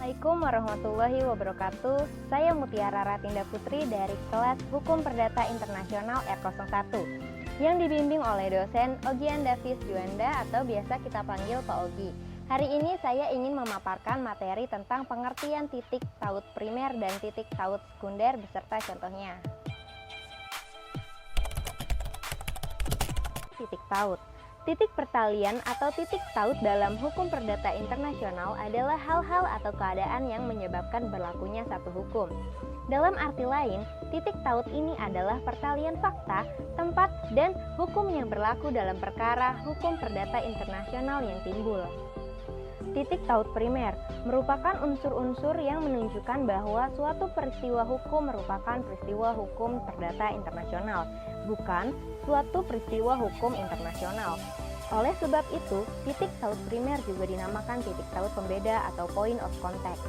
Assalamualaikum warahmatullahi wabarakatuh. Saya Mutiara Ratinda Putri dari kelas Hukum Perdata Internasional R01 yang dibimbing oleh dosen Ogian Davis Juanda atau biasa kita panggil Pak Ogi. Hari ini saya ingin memaparkan materi tentang pengertian titik taut primer dan titik taut sekunder beserta contohnya. Titik taut. Titik pertalian atau titik taut dalam hukum perdata internasional adalah hal-hal atau keadaan yang menyebabkan berlakunya satu hukum. Dalam arti lain, titik taut ini adalah pertalian fakta, tempat, dan hukum yang berlaku dalam perkara hukum perdata internasional yang timbul. Titik taut primer merupakan unsur-unsur yang menunjukkan bahwa suatu peristiwa hukum merupakan peristiwa hukum perdata internasional, bukan suatu peristiwa hukum internasional. Oleh sebab itu, titik taut primer juga dinamakan titik taut pembeda atau point of contact.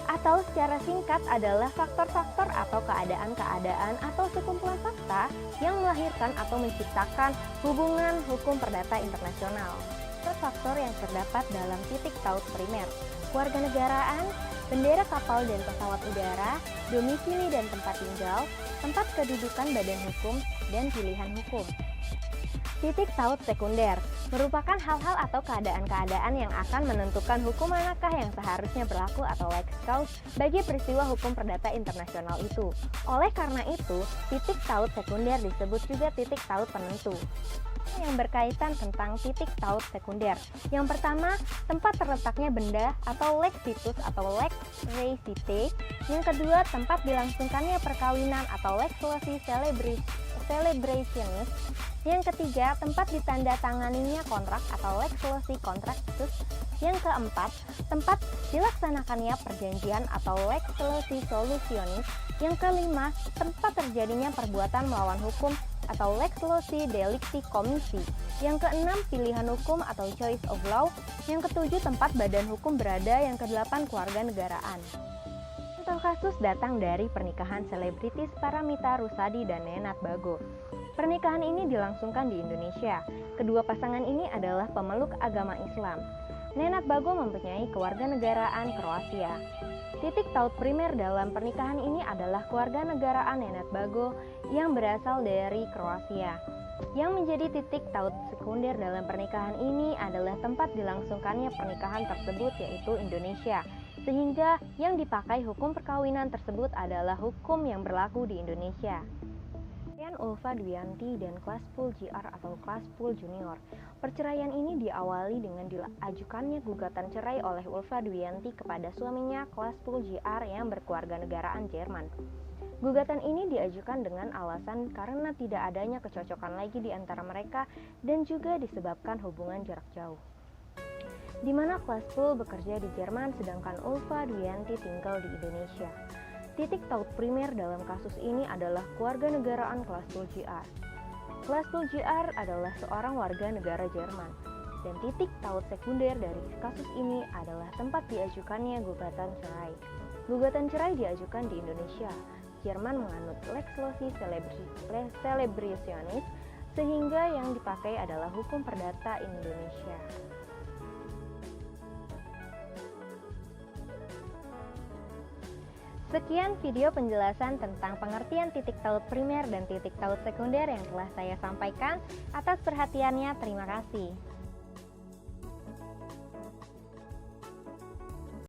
Atau secara singkat adalah faktor-faktor atau keadaan-keadaan atau sekumpulan fakta yang melahirkan atau menciptakan hubungan hukum perdata internasional. Faktor yang terdapat dalam titik taut primer: kewarganegaraan, bendera kapal dan pesawat udara, domisili dan tempat tinggal, tempat kedudukan badan hukum, dan pilihan hukum. Titik taut sekunder merupakan hal-hal atau keadaan-keadaan yang akan menentukan hukum manakah yang seharusnya berlaku atau lex causa bagi peristiwa hukum perdata internasional itu. Oleh karena itu, titik taut sekunder disebut juga titik taut penentu. Yang berkaitan tentang titik taut sekunder. Yang pertama, tempat terletaknya benda atau lex situs atau lex recite. Yang kedua, tempat dilangsungkannya perkawinan atau lex loci celebrationis. Yang ketiga, tempat ditandatanganinya kontrak atau lex loci contractus. Yang keempat, tempat dilaksanakannya perjanjian atau lex loci solutionis. Yang kelima, tempat terjadinya perbuatan melawan hukum atau lex loci delicti commissi. Yang keenam, pilihan hukum atau choice of law. Yang ketujuh, tempat badan hukum berada. Yang kedelapan, kewarganegaraan. Contoh kasus datang dari pernikahan selebritis Paramita Rusady dan Nenad Bago. Pernikahan ini dilangsungkan di Indonesia. Kedua pasangan ini adalah pemeluk agama Islam. Nenad Bago mempunyai kewarganegaraan Kroasia. Titik taut primer dalam pernikahan ini adalah kewarganegaraan Nenad Bago yang berasal dari Kroasia. Yang menjadi titik taut sekunder dalam pernikahan ini adalah tempat dilangsungkannya pernikahan tersebut, yaitu Indonesia. Sehingga yang dipakai hukum perkawinan tersebut adalah hukum yang berlaku di Indonesia. Ulfa Dwiyanti dan kelas pool GR atau kelas pool junior. Perceraian ini diawali dengan diajukannya gugatan cerai oleh Ulfa Dwiyanti kepada suaminya kelas pool GR yang berkewarganegaraan Jerman. Gugatan ini diajukan dengan alasan karena tidak adanya kecocokan lagi di antara mereka dan juga disebabkan hubungan jarak jauh. Di mana kelas pool bekerja di Jerman sedangkan Ulfa Dwiyanti tinggal di Indonesia. Titik taut primer dalam kasus ini adalah kewarganegaraan kelas pool GR. Kelas pool GR adalah seorang warga negara Jerman. Dan titik taut sekunder dari kasus ini adalah tempat diajukannya gugatan cerai. Gugatan cerai diajukan di Indonesia. Jerman menganut lex loci celebrationis sehingga yang dipakai adalah hukum perdata Indonesia. Sekian video penjelasan tentang pengertian titik taut primer dan titik taut sekunder yang telah saya sampaikan. Atas perhatiannya, terima kasih.